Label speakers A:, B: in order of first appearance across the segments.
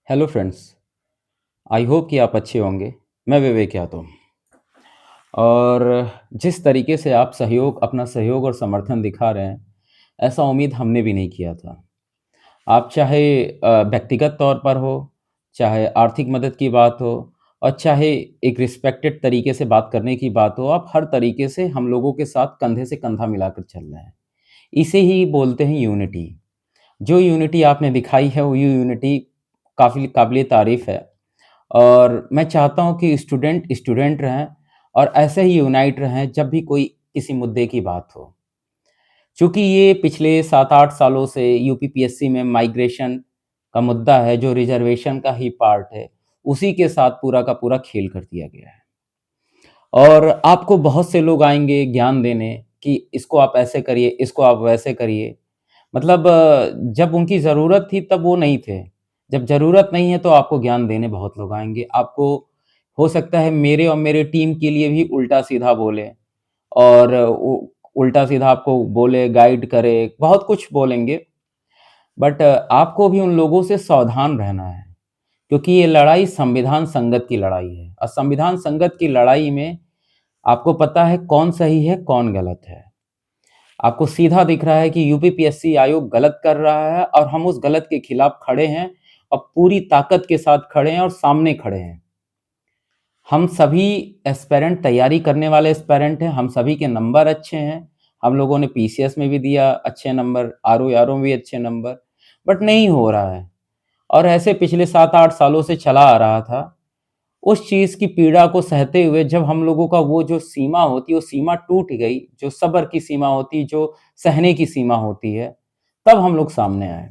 A: Hello friends. I hope कि आप अच्छे होंगे। मैं विवेक यादव हूँ। और जिस तरीके से आप अपना सहयोग और समर्थन दिखा रहे हैं, ऐसा उम्मीद हमने भी नहीं किया था। आप चाहे व्यक्तिगत तौर पर हो, चाहे आर्थिक मदद की बात हो और चाहे एक रिस्पेक्टेड तरीके से बात करने की बात हो, आप हर तरीके से हम लोगों के साथ कंधे से कंधा मिलाकर चल रहे हैं। इसे ही बोलते हैं यूनिटी। जो यूनिटी आपने दिखाई है, वो यूनिटी काफ़ी काबिल तारीफ़ है। और मैं चाहता हूँ कि स्टूडेंट स्टूडेंट रहें और ऐसे ही यूनाइट रहें जब भी कोई किसी मुद्दे की बात हो। चूँकि ये पिछले 7-8 सालों से यूपीपीएससी में माइग्रेशन का मुद्दा है, जो रिज़र्वेशन का ही पार्ट है, उसी के साथ पूरा का पूरा खेल कर दिया गया है। और आपको बहुत से लोग आएँगे ज्ञान देने कि इसको आप ऐसे करिए, इसको आप वैसे करिए। मतलब जब उनकी ज़रूरत थी तब वो नहीं थे। जब ज़रूरत नहीं है तो आपको ज्ञान देने बहुत लोग आएँगे। आपको हो सकता है मेरे और मेरे टीम के लिए भी उल्टा-सीधा बोले और उ उल्टा-सीधा आपको बोले, गाइड करे, बहुत कुछ बोलेंगे। बट आपको भी उन लोगों से सावधान रहना है, क्योंकि ये लड़ाई संविधान संगत की लड़ाई है और संविधान संगत की लड़ाई में आपको पता है कौन सही है, कौन गलत है। आपको सीधा दिख रहा है कि यूपीपीएससी आयोग गलत कर रहा है और हम उस गलत के खिलाफ खड़े हैं और पूरी ताकत के साथ खड़े हैं और सामने खड़े हैं। हम सभी एस्पिरेंट तैयारी करने वाले एस्पिरेंट हैं, हम सभी के नंबर अच्छे हैं। हम लोगों ने पीसीएस में भी दिया अच्छे नंबर, आरओ में भी अच्छे नंबर, बट नहीं हो रहा है। और ऐसे पिछले 7-8 सालों से चला आ रहा था। उस चीज़ की पीड़ा को सहते हुए जब हम लोगों का वो जो सीमा होती है, वो सीमा टूट गई, जो सब्र की सीमा होती है, जो सहने की सीमा होती है, तब हम लोग सामने आए।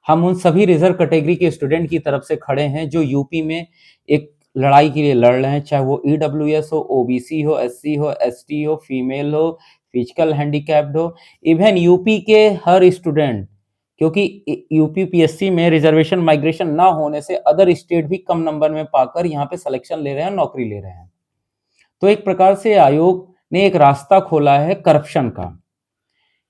A: हम उन सभी रिज़र्व कैटेगरी के स्टूडेंट की तरफ से खड़े हैं जो यूपी में एक लड़ाई के लिए लड़ रहे हैं, चाहे वो ईडब्ल्यूएस हो, ओबीसी हो, एससी हो, एसटी हो, फीमेल हो, फिजिकल हैंडीकैप्ड हो, इवन यूपी के हर स्टूडेंट, क्योंकि यूपीपीएससी में रिजर्वेशन माइग्रेशन ना होने से अदर स्टेट भी कम नंबर में पाकर यहाँ पे सिलेक्शन ले रहे हैं, नौकरी ले रहे हैं। तो एक प्रकार से आयोग ने एक रास्ता खोला है करप्शन का,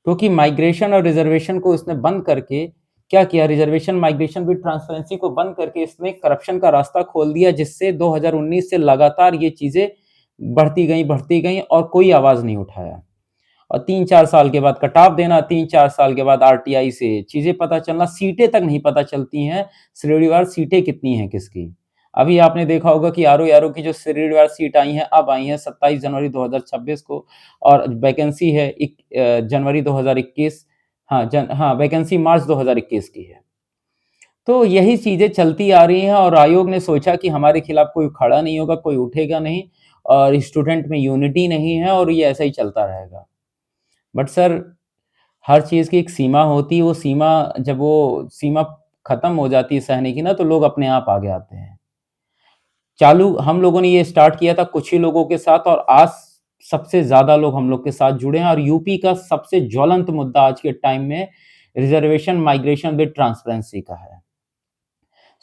A: क्योंकि माइग्रेशन और रिजर्वेशन को इसने बंद करके क्या किया, रिजर्वेशन माइग्रेशन विद ट्रांसपेरेंसी को बंद करके इसने करप्शन का रास्ता खोल दिया, जिससे 2019 से लगातार ये चीजें बढ़ती गई और कोई आवाज नहीं उठाया। और 3-4 साल के बाद कट ऑफ देना, 3-4 साल के बाद आरटीआई से चीजें पता चलना, सीटें तक नहीं पता चलती हैं श्रेणीवार सीटें कितनी हैं किसकी। अभी आपने देखा होगा कि आरओ की जो श्रेणीवार सीट आई हैं, अब आई हैं 27 जनवरी 2026 को, और वैकेंसी है जनवरी 2021। हाँ, वैकेंसी मार्च 2021 की है। तो यही चीजें चलती आ रही हैं और आयोग ने सोचा कि हमारे खिलाफ कोई खड़ा नहीं होगा, कोई उठेगा नहीं और स्टूडेंट में यूनिटी नहीं है और ये ऐसा ही चलता रहेगा। बट सर, हर चीज़ की एक सीमा होती है, वो सीमा जब वो सीमा खत्म हो जाती है सहने की ना, तो लोग अपने आप आगे आते हैं। चालू हम लोगों ने ये स्टार्ट किया था कुछ ही लोगों के साथ और आज सबसे ज़्यादा लोग हम लोग के साथ जुड़े हैं और यूपी का सबसे ज्वलंत मुद्दा आज के टाइम में रिजर्वेशन माइग्रेशन विद ट्रांसपेरेंसी का है।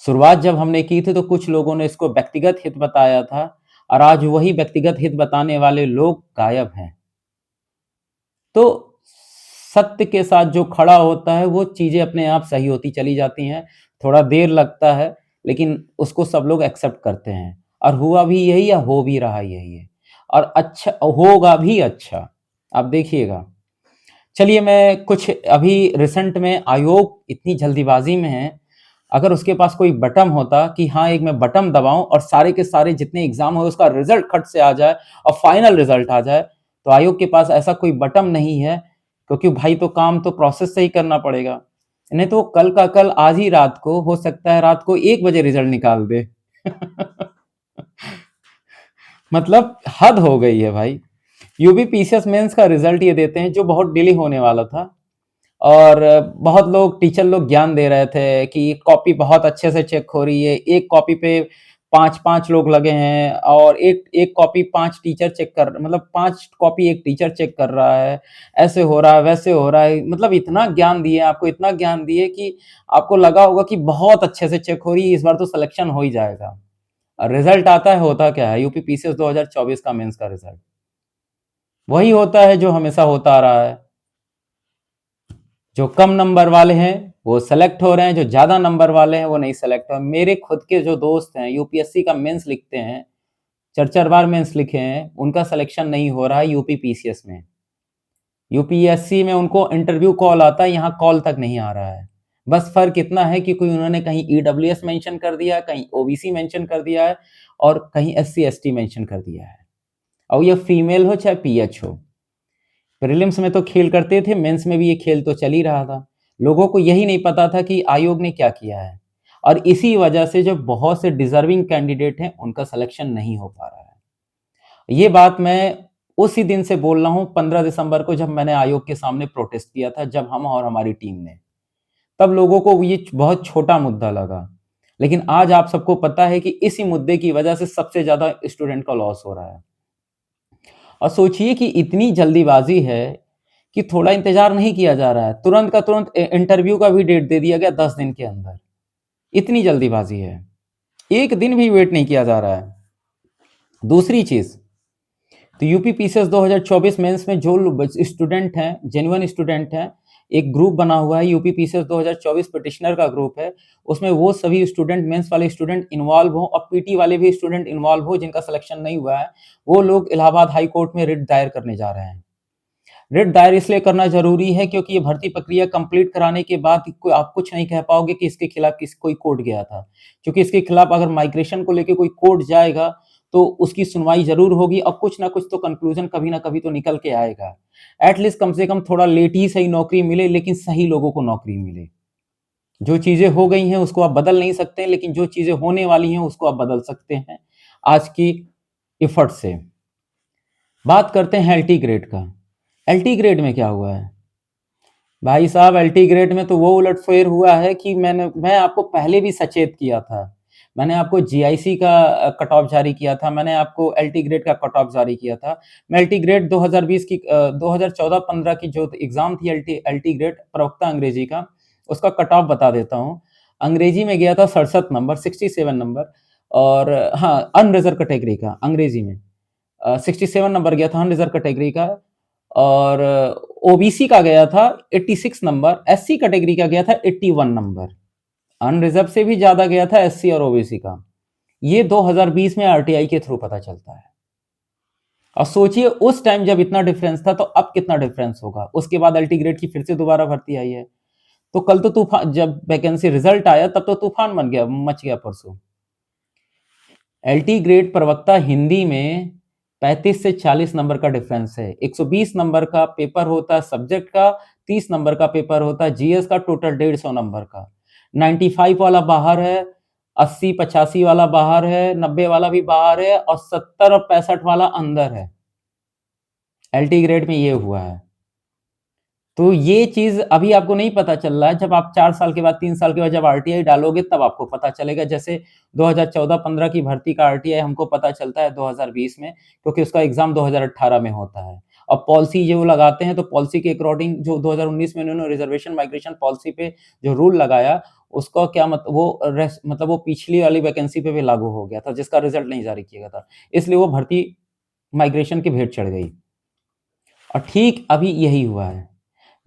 A: शुरुआत जब हमने की थी तो कुछ लोगों ने इसको व्यक्तिगत हित बताया था और आज वही व्यक्तिगत हित बताने वाले लोग गायब हैं। तो सत्य के साथ जो खड़ा होता है वो चीज़ें अपने आप सही होती चली जाती हैं। थोड़ा देर लगता है, लेकिन उसको सब लोग एक्सेप्ट करते हैं और हुआ भी यही या हो भी रहा यही है और अच्छा होगा भी अच्छा। आप देखिएगा। चलिए, मैं कुछ अभी रिसेंट में आयोग इतनी जल्दीबाज़ी में है, अगर उसके पास कोई बटन होता कि हाँ, एक मैं बटन दबाऊँ और सारे के सारे जितने एग्ज़ाम हो उसका रिज़ल्ट खट से आ जाए और फाइनल रिज़ल्ट आ जाए, तो आयोग के पास ऐसा कोई बटन नहीं है, क्योंकि भाई तो काम तो प्रोसेस से ही करना पड़ेगा। नहीं तो कल का कल आज ही रात को हो सकता है रात को 1 बजे रिज़ल्ट निकाल दे। मतलब हद हो गई है भाई। यूपीपीसीएस मेंस का रिज़ल्ट ये देते हैं जो बहुत डिले होने वाला था। और बहुत लोग टीचर लोग ज्ञान दे रहे थे कि कॉपी बहुत अच्छे से चेक हो रही है, एक कॉपी पे 5-5 लोग लगे हैं और एक एक कॉपी 5 टीचर चेक कर, मतलब 5 कॉपी एक टीचर चेक कर रहा है, ऐसे हो रहा है, वैसे हो रहा है। मतलब इतना ज्ञान दिए आपको, इतना ज्ञान दिए कि आपको लगा होगा कि बहुत अच्छे से चेक हो रही है, इस बार तो सिलेक्शन हो ही जाएगा। और रिजल्ट आता है, होता क्या है, यूपीपीसीएस 2024 का मेंस का रिजल्ट वही होता है जो हमेशा होता आ रहा है। जो कम नंबर वाले हैं वो सेलेक्ट हो रहे हैं, जो ज़्यादा नंबर वाले हैं वो नहीं सेलेक्ट हो। मेरे खुद के जो दोस्त हैं यूपीएससी का मेंस लिखते हैं, 4-4 बार मेंस लिखे हैं, उनका सिलेक्शन नहीं हो रहा है यूपी पीसीएस में। यूपीएससी में उनको इंटरव्यू कॉल आता है, यहाँ कॉल तक नहीं आ रहा है। बस फ़र्क इतना है कि कोई उन्होंने कहीं ईडब्ल्यूएस मेंशन कर दिया, कहीं ओबीसी मेंशन कर दिया है और कहीं एससी एसटी मेंशन कर दिया है। और ये फीमेल हो चाहे पीएच हो। प्रीलिम्स में तो खेल करते थे, मेंस में भी ये खेल तो चल ही रहा था। लोगों को यही नहीं पता था कि आयोग ने क्या किया है और इसी वजह से जो बहुत से डिज़र्विंग कैंडिडेट हैं, उनका सिलेक्शन नहीं हो पा रहा है। ये बात मैं उसी दिन से बोल रहा हूँ 15 दिसंबर को जब मैंने आयोग के सामने प्रोटेस्ट किया था, जब हम और हमारी टीम ने। तब लोगों को ये बहुत छोटा मुद्दा लगा। लेकिन आज आप सबको पता है कि इसी मुद्दे की वजह से सबसे ज़्यादा स्टूडेंट का लॉस हो रहा है। और सोचिए कि इतनी जल्दीबाज़ी है कि थोड़ा इंतज़ार नहीं किया जा रहा है। तुरंत का तुरंत इंटरव्यू का भी डेट दे दिया गया 10 दिन के अंदर। इतनी जल्दीबाज़ी है। 1 दिन भी वेट नहीं किया जा रहा है। दूसरी चीज़, तो यूपी पीसीएस 2024 मेंस में जो स्टूडेंट हैं, जेन्युइन स्टूडेंट हैं, एक ग्रुप बना हुआ है यूपी पीसीएस 2024 पिटिशनर का ग्रुप है। उसमें वो सभी स्टूडेंट, मेंस वाले स्टूडेंट इन्वॉल्व हों और पीटी वाले भी स्टूडेंट इन्वॉल्व हो जिनका सिलेक्शन नहीं हुआ है। वो लोग इलाहाबाद हाई कोर्ट में रिट दायर करने जा रहे हैं। रिट दायर इसलिए करना ज़रूरी है क्योंकि ये भर्ती प्रक्रिया कंप्लीट कराने के बाद कोई आप कुछ नहीं कह पाओगे कि इसके खिलाफ कोई कोर्ट गया था। क्योंकि इसके खिलाफ अगर माइग्रेशन को लेके कोई कोर्ट जाएगा, तो उसकी सुनवाई ज़रूर होगी और कुछ ना कुछ तो कंक्लूज़न कभी ना कभी तो निकल के आएगा। एट लीस्ट कम से कम थोड़ा लेट ही सही नौकरी मिले, लेकिन सही लोगों को नौकरी मिले। जो चीज़ें हो गई हैं उसको आप बदल नहीं सकते, लेकिन जो चीज़ें होने वाली हैं उसको आप बदल सकते हैं आज की एफर्ट से। बात करते हैं एलटी ग्रेड का। एलटी ग्रेड में क्या हुआ है? भाई साहब, एलटी ग्रेड में तो वो उलटफेर हुआ है कि मैं आपको पहले भी सचेत किया था। मैंने आपको जीआईसी का कट ऑफ जारी किया था, मैंने आपको एलटी ग्रेड का कट ऑफ जारी किया था। मैं एलटी ग्रेड 2020 की 2014-15 की जो एग्ज़ाम थी एलटी ग्रेड प्रवक्ता अंग्रेजी का, उसका कट ऑफ बता देता हूँ। अंग्रेजी में गया था 67 नंबर, 67 नंबर और हाँ, अनरिज़र्व कैटेगरी का अंग्रेजी में 67 नंबर गया था अनरिज़र्व कैटेगरी का और ओबीसी का गया था 86 नंबर, एससी कैटेगरी का गया था 81 नंबर। अनरिजर्व से भी ज्यादा गया था एससी और ओबीसी का। ये 2020 में आरटीआई के थ्रू पता चलता है। और सोचिए उस टाइम जब इतना डिफरेंस था तो अब कितना डिफरेंस होगा। उसके बाद एलटी ग्रेड की फिर से दोबारा भर्ती आई है। तो कल तो तूफान, जब वैकेंसी रिजल्ट आया तब तो तूफान बन गया, मच गया परसों। एलटी ग्रेड प्रवक्ता हिंदी में 35 से 40 नंबर का डिफरेंस है। 120 नंबर का पेपर होता है सब्जेक्ट का, 30 नंबर का पेपर होता है जीएस का, टोटल 150 नंबर का। 95 वाला बाहर है, 80-85 वाला बाहर है, 90 वाला भी बाहर है और 70 और 65 वाला अंदर है। एलटी ग्रेड में ये हुआ है। तो ये चीज़ अभी आपको नहीं पता चल रहा है, जब आप 4 साल के बाद, 3 साल के बाद जब आरटीआई डालोगे तब आपको पता चलेगा। जैसे 2014-15 की भर्ती का आरटीआई हमको पता चलता है 2020 में, क्योंकि उसका एग्ज़ाम 2018 में होता है। और पॉलिसी जो लगाते हैं तो पॉलिसी के अकॉर्डिंग जो 2019 में उन्होंने रिजर्वेशन माइग्रेशन पॉलिसी पे जो रूल लगाया, उसका क्या मतलब वो पिछली वाली वैकेंसी पे भी लागू हो गया था, जिसका रिज़ल्ट नहीं जारी किया गया था। इसलिए वो भर्ती माइग्रेशन की भेंट चढ़ गई। और ठीक अभी यही हुआ है।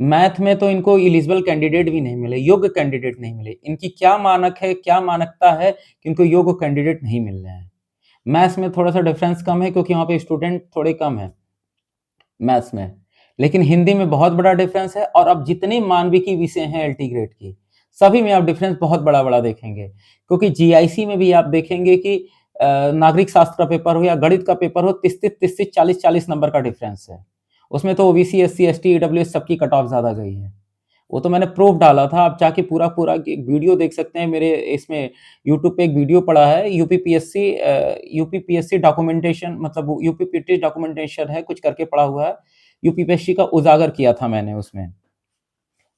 A: मैथ में तो इनको एलिजिबल कैंडिडेट भी नहीं मिले, योग्य कैंडिडेट नहीं मिले। इनकी क्या मानक है, क्या मानकता है कि इनको योग्य कैंडिडेट नहीं मिल रहे हैं। मैथ्स में थोड़ा-सा डिफरेंस कम है क्योंकि वहाँ पे स्टूडेंट थोड़े कम हैं, मैथ्स में। लेकिन हिंदी में बहुत बड़ा डिफरेंस है और अब जितने मानविकी विषय हैं एलटी ग्रेड की, सभी में आप डिफरेंस बहुत बड़ा-बड़ा देखेंगे। क्योंकि जीआईसी में भी आप देखेंगे कि नागरिक शास्त्र का पेपर हो या गणित का पेपर हो, 33-33, 40-40 नंबर का डिफरेंस है। उसमें तो ओबीसी, एससी, एसटी, ईडब्ल्यूएस सबकी कट ऑफ ज़्यादा गई है। वो तो मैंने प्रूफ डाला था, आप जाके पूरा-पूरा एक वीडियो देख सकते हैं मेरे इसमें यूट्यूब पे एक वीडियो पड़ा है यूपीपीएससी डॉक्यूमेंटेशन, मतलब वो यूपीपीटी डॉक्यूमेंटेशन है, कुछ करके पड़ा हुआ है। यूपीपीएससी का उजागर किया था मैंने उसमें।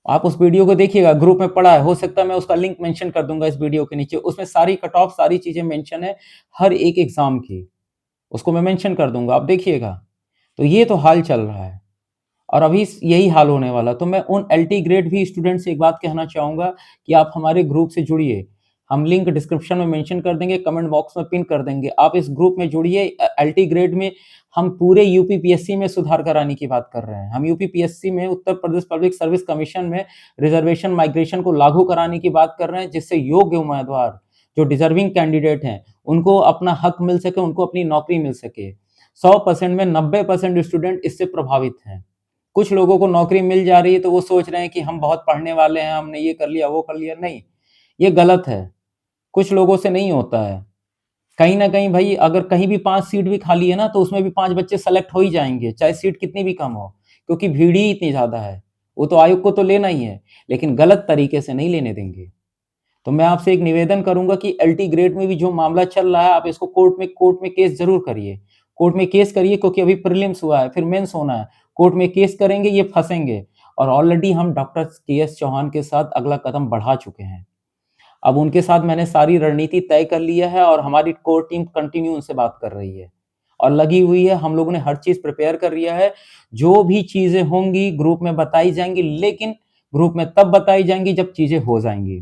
A: आप उस वीडियो को देखिएगा, ग्रुप में पड़ा है, हो सकता है मैं उसका लिंक मेंशन कर दूँगा इस वीडियो के नीचे। उसमें सारी कट ऑफ, सारी चीज़ें मेंशन है, हर एक एग्ज़ाम की। उसको मैं मेंशन कर दूँगा, आप देखिएगा। तो ये तो हाल चल रहा है। और अभी यही हाल होने वाला। तो मैं उन एलटी ग्रेड भी स्टूडेंट से एक बात कहना चाहूँगा कि आप हमारे ग्रुप से जुड़िए। हम लिंक डिस्क्रिप्शन में मेंशन कर देंगे, कमेंट बॉक्स में पिन कर देंगे। आप इस ग्रुप में जुड़िए। एलटी ग्रेड में हम पूरे यूपीपीएससी में सुधार कराने की बात कर रहे हैं। हम यूपीपीएससी में Uttar Pradesh public service commission में रिजर्वेशन माइग्रेशन को लागू कराने की बात कर रहे हैं, जिससे योग्य उम्मीदवार जो डिजर्विंग कैंडिडेट हैं उनको अपना हक मिल सके, उनको अपनी नौकरी मिल सके। 100% में 90% स्टूडेंट इससे प्रभावित हैं। कुछ लोगों को नौकरी मिल जा रही है तो वो सोच रहे हैं कि हम बहुत पढ़ने वाले हैं, हमने ये कर लिया, वो कर लिया। नहीं, ये गलत है। कुछ लोगों से नहीं होता है। कहीं न कहीं भई अगर कहीं भी 5 सीट भी खाली है ना, तो उसमें भी 5 बच्चे सेलेक्ट हो ही जाएँगे, चाहे सीट कितनी भी कम हो, क्योंकि भीड़ ही इतनी ज़्यादा है। वो तो आयोग को तो लेना ही है, लेकिन गलत तरीके से नहीं लेने देंगे। तो मैं आपसे एक निवेदन करूँगा कि एलटी ग्रेड में भी जो मामला चल रहा है, आप इसको कोर्ट में केस ज़रूर करिए। कोर्ट में केस करिए, क्योंकि अभी प्रीलिम्स हुआ है, फिर मेंस होना है। कोर्ट में केस करेंगे, ये फँसेंगे। और ऑलरेडी हम डॉक्टर के.एस. चौहान के साथ अगला कदम बढ़ा चुके हैं। अब उनके साथ मैंने सारी रणनीति तय कर लिया है और हमारी कोर टीम कंटिन्यू उनसे बात कर रही है और लगी हुई है। हम लोगों ने हर चीज़ प्रिपेयर कर लिया है। जो भी चीज़ें होंगी ग्रुप में बताई जाएँगी, लेकिन ग्रुप में तब बताई जाएँगी जब चीज़ें हो जाएँगी।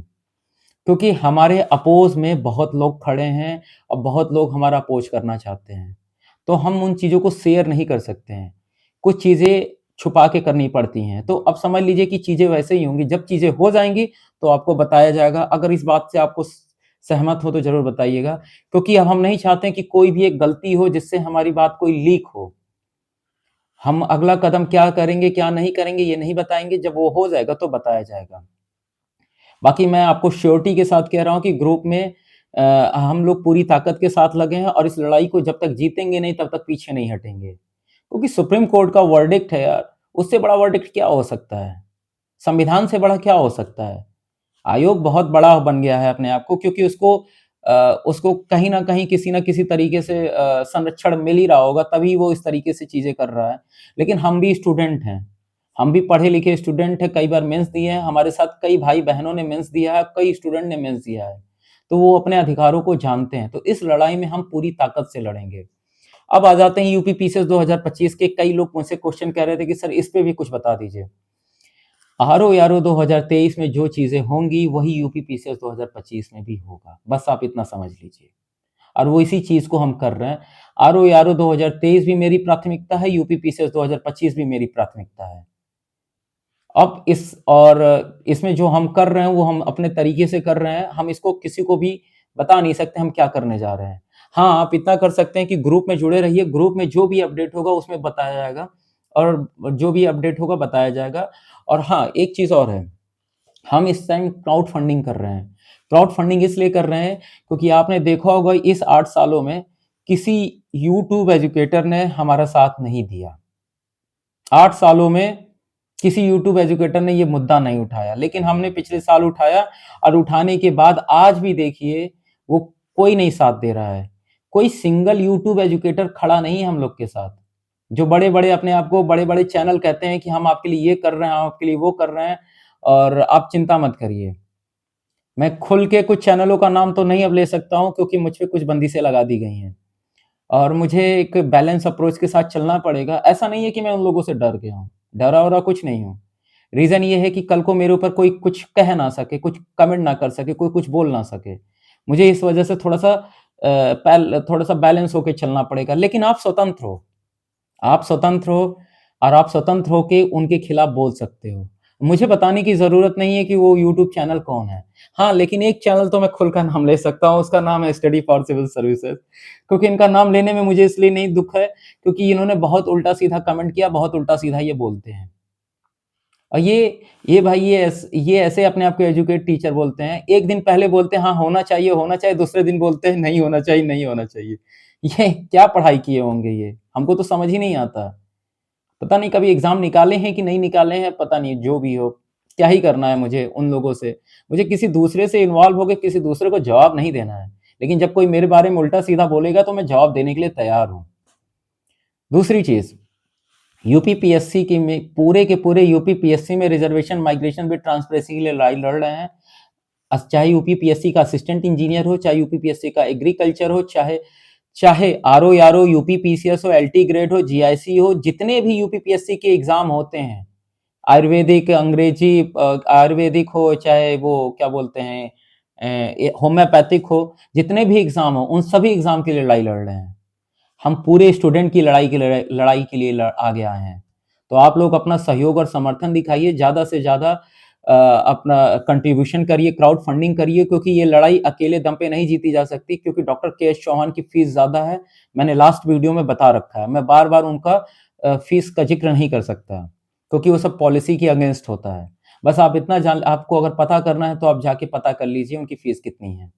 A: क्योंकि हमारे अपोज़ में बहुत लोग खड़े हैं और बहुत लोग हमारा अपोज़ करना चाहते हैं। तो हम उन चीज़ों को शेयर नहीं कर सकते हैं। कुछ चीज़ें छुपा के करनी पड़ती हैं। तो अब समझ लीजिए कि चीज़ें वैसे ही होंगी। जब चीज़ें हो जाएँगी तो आपको बताया जाएगा। अगर इस बात से आपको सहमत हो तो ज़रूर बताइएगा। क्योंकि अब हम नहीं चाहते हैं कि कोई भी एक गलती हो जिससे हमारी बात कोई लीक हो। हम अगला कदम क्या करेंगे, क्या नहीं करेंगे ये नहीं बताएँगे। जब वो हो जाएगा तो बताया जाएगा। बाकी मैं आपको श्योरिटी के साथ कह रहा हूँ कि ग्रुप में हम लोग पूरी ताकत के साथ लगे हैं और इस लड़ाई को जब तक जीतेंगे नहीं तब तक पीछे नहीं हटेंगे। क्योंकि सुप्रीम कोर्ट का वर्डिक्ट है यार, उससे बड़ा वर्डिक्ट क्या हो सकता है? संविधान से बड़ा क्या हो सकता है? आयोग बहुत बड़ा बन गया है अपने आप को, क्योंकि उसको कहीं न कहीं किसी न किसी तरीके से संरक्षण मिल ही रहा होगा, तभी वो इस तरीके से चीज़ें कर रहा है। लेकिन हम भी स्टूडेंट हैं, हम भी पढ़े-लिखे स्टूडेंट हैं, कई बार मेंस दिए हैं, हमारे साथ कई भाई-बहनों ने मेंस दिया है, कई स्टूडेंट ने मेंस दिया है। तो वो अपने अधिकारों को जानते हैं, तो इस लड़ाई में हम पूरी ताकत से लड़ेंगे। अब आ जाते हैं यूपी पीसीएस 2025 के। कई लोग मुझसे क्वेश्चन कर रहे थे कि सर इस पे भी कुछ बता दीजिए। आरओ 2023 में जो चीज़ें होंगी वही यूपी पीसीएस 2025 में भी होगा। बस आप इतना समझ लीजिए और वो इसी चीज़ को हम कर रहे हैं। आरओ 2023 भी मेरी प्राथमिकता है, यूपी पीसीएस 2025 भी मेरी प्राथमिकता है। अब इसमें जो हम कर रहे हैं वो हम अपने तरीके से कर रहे हैं। हम इसको किसी को भी बता नहीं सकते हम क्या करने जा रहे हैं। हाँ, आप इतना कर सकते हैं कि ग्रुप में जुड़े रहिए, ग्रुप में जो भी अपडेट होगा उसमें बताया जाएगा और जो भी अपडेट होगा बताया जाएगा। और हाँ, एक चीज़ और है, हम इस टाइम क्राउड फंडिंग कर रहे हैं। क्राउड फंडिंग इसलिए कर रहे हैं क्योंकि आपने देखा होगा इस 8 सालों में किसी यूट्यूब एजुकेटर ने हमारा साथ नहीं दिया। 8 सालों में किसी यूट्यूब एजुकेटर ने ये मुद्दा नहीं उठाया, लेकिन हमने पिछले साल उठाया और उठाने के बाद आज भी देखिए वो कोई नहीं साथ दे रहा है। कोई सिंगल यूट्यूब एजुकेटर खड़ा नहीं है हम लोग के साथ। जो बड़े-बड़े अपने आप को बड़े-बड़े चैनल कहते हैं कि हम आपके लिए ये कर रहे हैं, हम आपके लिए वो कर रहे हैं और आप चिंता मत करिए। मैं खुल के कुछ चैनलों का नाम तो नहीं अब ले सकता हूँ, क्योंकि मुझ पे कुछ बंदिशें लगा दी गई हैं और मुझे एक बैलेंस अप्रोच के साथ चलना पड़ेगा। ऐसा नहीं है कि मैं उन लोगों से डर गया हूँ, डरा-वरा कुछ नहीं हूँ। रीज़न ये है कि कल को मेरे ऊपर कोई कुछ कह ना सके, कुछ कमेंट ना कर सके, कोई कुछ बोल ना सके। मुझे इस वजह से थोड़ा-सा बैलेंस होके चलना पड़ेगा। लेकिन आप स्वतंत्र हो। आप स्वतंत्र हो और आप स्वतंत्र होके उनके खिलाफ बोल सकते हो। मुझे बताने की ज़रूरत नहीं है कि वो यूट्यूब चैनल कौन है। हाँ, लेकिन एक चैनल तो मैं खुलकर नाम ले सकता हूँ, उसका नाम है स्टडी फॉर सिविल सर्विसेज़। क्योंकि इनका नाम लेने में मुझे इसलिए नहीं दुःख है, क्योंकि इन्होंने बहुत उल्टा-सीधा कमेंट किया, बहुत उल्टा-सीधा ये बोलते हैं। और ये भाई ये ऐसे अपने आप को एजुकेट टीचर बोलते हैं। एक दिन पहले बोलते हैं हाँ, होना चाहिए, दूसरे दिन बोलते हैं नहीं होना चाहिए, नहीं होना चाहिए। ये क्या पढ़ाई किए होंगे ये? हमको तो समझ ही नहीं आता। पता नहीं कभी एग्ज़ाम निकाले हैं कि नहीं निकाले हैं, पता नहीं, जो भी हो। क्या ही करना है मुझे उन लोगों से? मुझे किसी दूसरे से इन्वॉल्व होके किसी दूसरे को जवाब नहीं देना है। लेकिन जब कोई मेरे बारे में उल्टा-सीधा बोलेगा तो मैं जवाब देने के लिए तैयार हूँ। दूसरी चीज़, यूपीपीएससी की में पूरे के पूरे यूपीपीएससी में रिज़र्वेशन माइग्रेशन विद ट्रांसपेरेंसी के लिए लड़ाई लड़ रहे हैं। चाहे यूपीपीएससी का असिस्टेंट इंजीनियर हो, चाहे यूपीपीएससी का एग्रीकल्चर हो, चाहे चाहे आरओ, यूपीपीसीएस हो, एलटी ग्रेड हो, जीआईसी हो, जितने भी यूपीपीएससी के एग्ज़ाम होते हैं, आयुर्वेदिक, अंग्रेजी आयुर्वेदिक हो, चाहे वो क्या बोलते हैं होम्योपैथिक हो, जितने भी एग्ज़ाम हो, उन सभी एग्ज़ाम के लिए लड़ाई लड़ रहे हैं। हम पूरे स्टूडेंट की लड़ाई के लिए आगे आए हैं। तो आप लोग अपना सहयोग और समर्थन दिखाइए, ज़्यादा से ज़्यादा अपना कंट्रीब्यूशन करिए, क्राउड फंडिंग करिए, क्योंकि ये लड़ाई अकेले दम पे नहीं जीती जा सकती, क्योंकि डॉक्टर के एस चौहान की फीस ज़्यादा है। मैंने लास्ट वीडियो में बता रखा है। मैं बार-बार उनका फीस का ज़िक्र नहीं कर सकता, क्योंकि वो सब पॉलिसी के अगेंस्ट होता है। बस आप इतना जान आपको अगर पता करना है तो आप जाके पता कर लीजिए उनकी फीस कितनी है।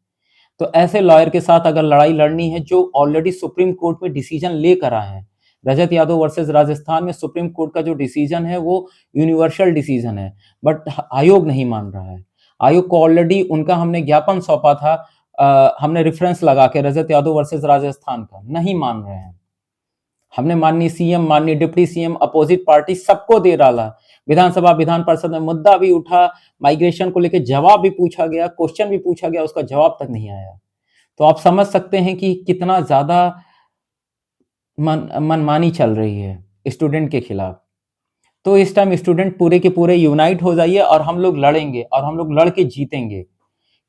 A: तो ऐसे लॉयर के साथ अगर लड़ाई लड़नी है जो ऑलरेडी सुप्रीम कोर्ट में डिसीजन लेकर आए हैं, रजत यादव वर्सेस राजस्थान में सुप्रीम कोर्ट का जो डिसीजन है वो यूनिवर्सल डिसीजन है, बट आयोग नहीं मान रहा है। आयोग को ऑलरेडी उनका हमने ज्ञापन सौंपा था, हमने रेफरेंस लगा के रजत यादव वर्सेस राजस्थान का, नहीं मान रहे हैं। हमने माननीय सीएम, माननीय डिप्टी सीएम, अपोजिट पार्टी सबको दे डाला। विधानसभा, विधान परिषद में मुद्दा भी उठा, माइग्रेशन को लेके जवाब भी पूछा गया, क्वेश्चन भी पूछा गया, उसका जवाब तक नहीं आया। तो आप समझ सकते हैं कि कितना ज़्यादा मनमानी चल रही है स्टूडेंट के खिलाफ। तो इस टाइम स्टूडेंट पूरे के पूरे यूनाइट हो जाइए और हम लोग लड़ेंगे और हम लोग लड़ के जीतेंगे।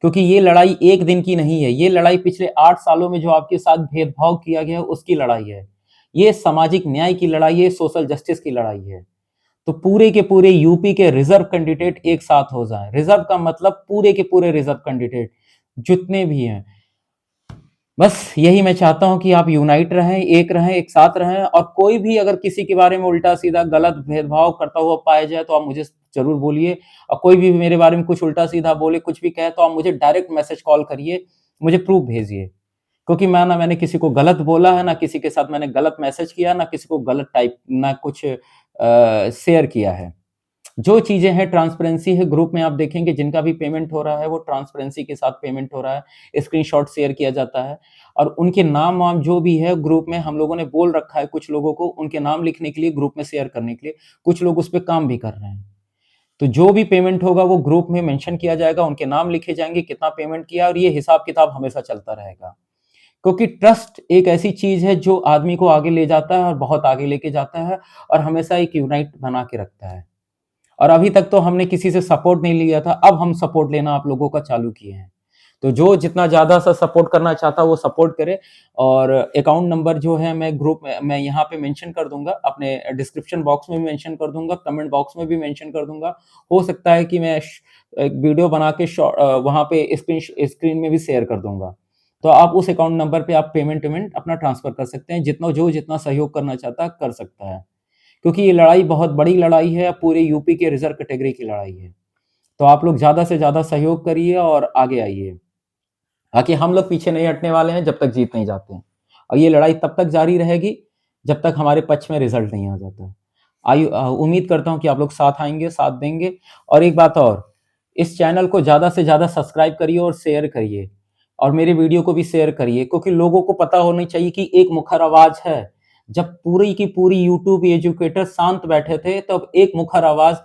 A: क्योंकि ये लड़ाई एक दिन की नहीं है, ये लड़ाई पिछले 8 सालों में जो आपके साथ भेदभाव किया गया है, उसकी लड़ाई है। ये सामाजिक न्याय की लड़ाई है, सोशल जस्टिस की लड़ाई है। तो पूरे के पूरे यूपी के रिजर्व कैंडिडेट एक साथ हो जाएँ। रिजर्व का मतलब पूरे के पूरे रिजर्व कैंडिडेट जितने भी हैं। बस यही मैं चाहता हूँ कि आप यूनाइट रहें, एक रहें, एक साथ रहें, और कोई भी अगर किसी के बारे में उल्टा-सीधा गलत भेदभाव करता हुआ पाया जाए तो आप मुझे ज़रूर बोलिए, और कोई भी मेरे बारे में कुछ उल्टा-सीधा बोले, कुछ भी कहे, तो आप मुझे डायरेक्ट मैसेज कॉल करिए, मुझे प्रूफ़ भेजिए। क्योंकि मैंने किसी को गलत बोला है, ना किसी के साथ मैंने गलत मैसेज किया, ना किसी को गलत टाइप ना कुछ शेयर किया है। जो चीज़ें हैं ट्रांसपेरेंसी है, ग्रुप में आप देखेंगे जिनका भी पेमेंट हो रहा है वो ट्रांसपेरेंसी के साथ पेमेंट हो रहा है, स्क्रीनशॉट शेयर किया जाता है, और उनके नाम-वाम जो भी है ग्रुप में हम लोगों ने बोल रखा है कुछ लोगों को उनके नाम लिखने के लिए, ग्रुप में शेयर करने के लिए, कुछ लोग उस पे काम भी कर रहे हैं। तो जो भी पेमेंट होगा वो ग्रुप में मेंशन किया जाएगा, उनके नाम लिखे जाएँगे, कितना पेमेंट किया, और ये हिसाब-किताब हमेशा चलता रहेगा। क्योंकि ट्रस्ट एक ऐसी चीज़ है जो आदमी को आगे ले जाता है और बहुत आगे लेके जाता है, और हमेशा एक यूनाइट बना के रखता है। और अभी तक तो हमने किसी से सपोर्ट नहीं लिया था, अब हम सपोर्ट लेना आप लोगों का चालू किए हैं। तो जो जितना ज़्यादा सा सपोर्ट करना चाहता है वो सपोर्ट करे, और अकाउंट नंबर जो है मैं ग्रुप में मैं यहाँ पे मेंशन कर दूँगा, अपने डिस्क्रिप्शन बॉक्स में भी मेंशन कर दूँगा, कमेंट बॉक्स में भी मेंशन कर दूँगा। हो सकता है कि मैं एक वीडियो बना के वहाँ पे स्क्रीन में भी शेयर कर दूँगा। तो आप उस अकाउंट नंबर पे आप पेमेंट-वेमेंट अपना ट्रांसफर कर सकते हैं, जितना सहयोग करना चाहता है कर सकता है। क्योंकि ये लड़ाई बहुत बड़ी लड़ाई है, पूरे यूपी के रिज़र्व कैटेगरी की लड़ाई है। तो आप लोग ज़्यादा से ज़्यादा सहयोग करिए और आगे आइए। बाकी हम लोग पीछे नहीं हटने वाले हैं जब तक जीत नहीं जाते हैं, और ये लड़ाई तब तक जारी रहेगी जब तक हमारे पक्ष में रिज़ल्ट नहीं आ जाता। उम्मीद करता हूँ कि आप लोग साथ आएँगे, साथ देंगे, और एक बात और, इस चैनल को ज़्यादा से ज़्यादा सब्सक्राइब करिए और शेयर करिए, और मेरे वीडियो को भी शेयर करिए, क्योंकि लोगों को पता होना चाहिए कि एक मुखर आवाज़ है। जब पूरी की पूरी यूट्यूब एजुकेटर शांत बैठे थे, तब एक मुखर आवाज़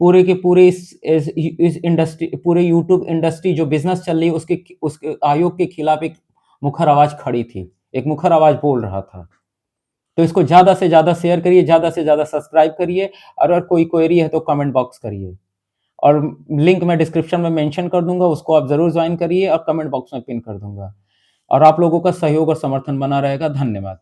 A: पूरे के पूरे इस इंडस्ट्री, पूरे यूट्यूब इंडस्ट्री जो बिज़नेस चल रही है उसके आयोग के खिलाफ एक मुखर आवाज़ खड़ी थी, एक मुखर आवाज़ बोल रहा था। तो इसको ज़्यादा से ज़्यादा शेयर करिए, ज़्यादा से ज़्यादा सब्सक्राइब करिए, अगर कोई क्वेरी है तो कमेंट बॉक्स करिए, और लिंक मैं डिस्क्रिप्शन में मेंशन कर दूँगा, उसको आप ज़रूर जॉइन करिए, और कमेंट बॉक्स में पिन कर दूँगा। और आप लोगों का सहयोग और समर्थन बना रहेगा। धन्यवाद।